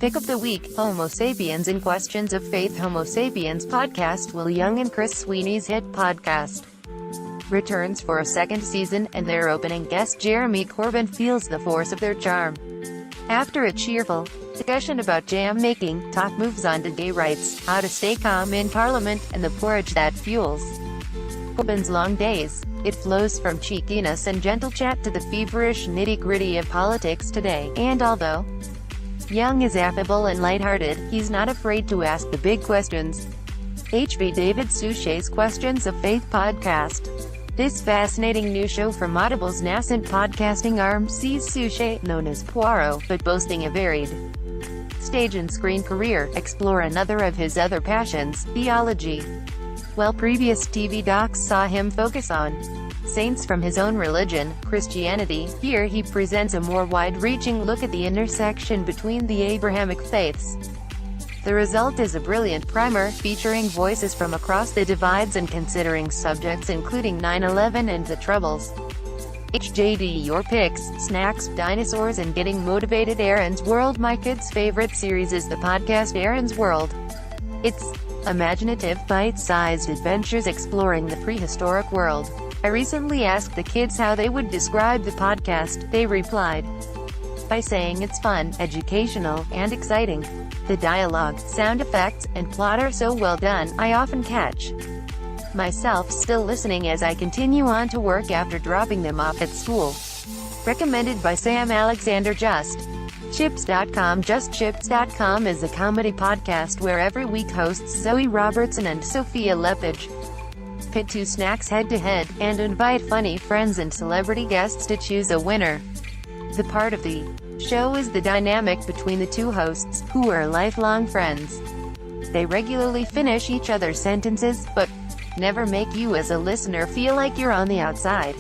Pick of the week, Homo Sapiens and Questions of Faith. Homo Sapiens podcast. Will Young and Chris Sweeney's hit podcast returns for a second season, and their opening guest Jeremy Corbyn feels the force of their charm. After a cheerful discussion about jam making, talk moves on to gay rights, how to stay calm in Parliament, and the porridge that fuels Corbyn's long days. It flows from cheekiness and gentle chat to the feverish nitty-gritty of politics today, and although Young is affable and lighthearted, he's not afraid to ask the big questions. HB David Suchet's Questions of Faith podcast. This fascinating new show from Audible's nascent podcasting arm sees Suchet, known as Poirot, but boasting a varied stage and screen career, explore another of his other passions, theology. While previous TV docs saw him focus on saints from his own religion, Christianity, here he presents a more wide-reaching look at the intersection between the Abrahamic faiths. The result is a brilliant primer, featuring voices from across the divides and considering subjects including 9/11 and the Troubles. HJD your picks, snacks, dinosaurs and getting motivated. Aaron's World. My kids' favorite series is the podcast Aaron's World. It's imaginative, bite-sized adventures exploring the prehistoric world. I recently asked the kids how they would describe the podcast. They replied by saying it's fun, educational, and exciting. The dialogue, sound effects, and plot are so well done, I often catch myself still listening as I continue on to work after dropping them off at school. Recommended by Sam Alexander. JustChips.com. JustChips.com is a comedy podcast where every week hosts Zoe Robertson and Sophia Lepage pit two snacks head-to-head, and invite funny friends and celebrity guests to choose a winner. The part of the show is the dynamic between the two hosts, who are lifelong friends. They regularly finish each other's sentences, but never make you as a listener feel like you're on the outside.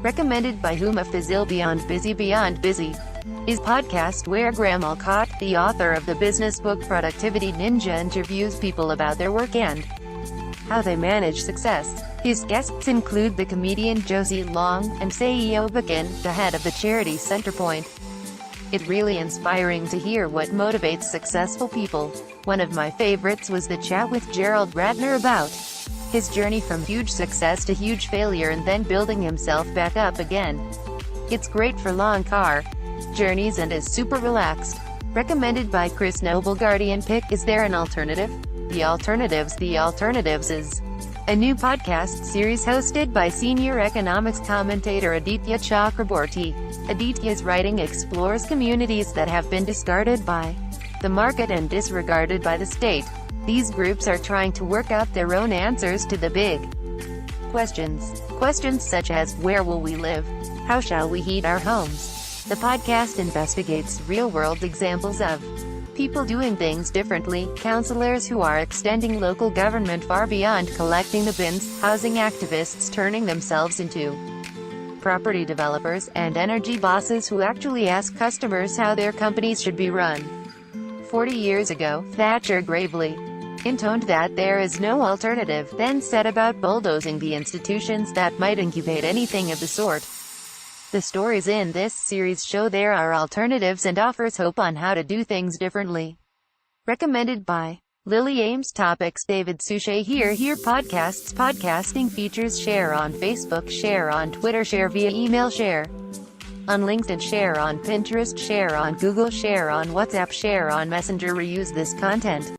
Recommended by Huma Fazil. Beyond Busy is podcast where Graham Alcott, the author of the business book Productivity Ninja, interviews people about their work and how they manage success. His guests include the comedian Josie Long, and Sayo Bakin, the head of the charity Centerpoint. It's really inspiring to hear what motivates successful people. One of my favorites was the chat with Gerald Ratner about his journey from huge success to huge failure and then building himself back up again. It's great for long car journeys and is super relaxed. Recommended by Chris Noble. Guardian pick. Is there an alternative? The Alternatives is a new podcast series hosted by senior economics commentator Aditya Chakraborty. Aditya's writing explores communities that have been discarded by the market and disregarded by the state. These groups are trying to work out their own answers to the big questions. Questions such as, where will we live? How shall we heat our homes? The podcast investigates real-world examples of people doing things differently, counselors who are extending local government far beyond collecting the bins, housing activists turning themselves into property developers, and energy bosses who actually ask customers how their companies should be run. 40 years ago, Thatcher gravely intoned that there is no alternative, then set about bulldozing the institutions that might incubate anything of the sort. The stories in this series show there are alternatives and offers hope on how to do things differently. Recommended by Lily Ames. Topics. David Suchet. Here podcasts. Podcasting features. Share on Facebook, share on Twitter, share via email, share on LinkedIn, share on Pinterest, share on Google, share on WhatsApp, share on Messenger. Reuse this content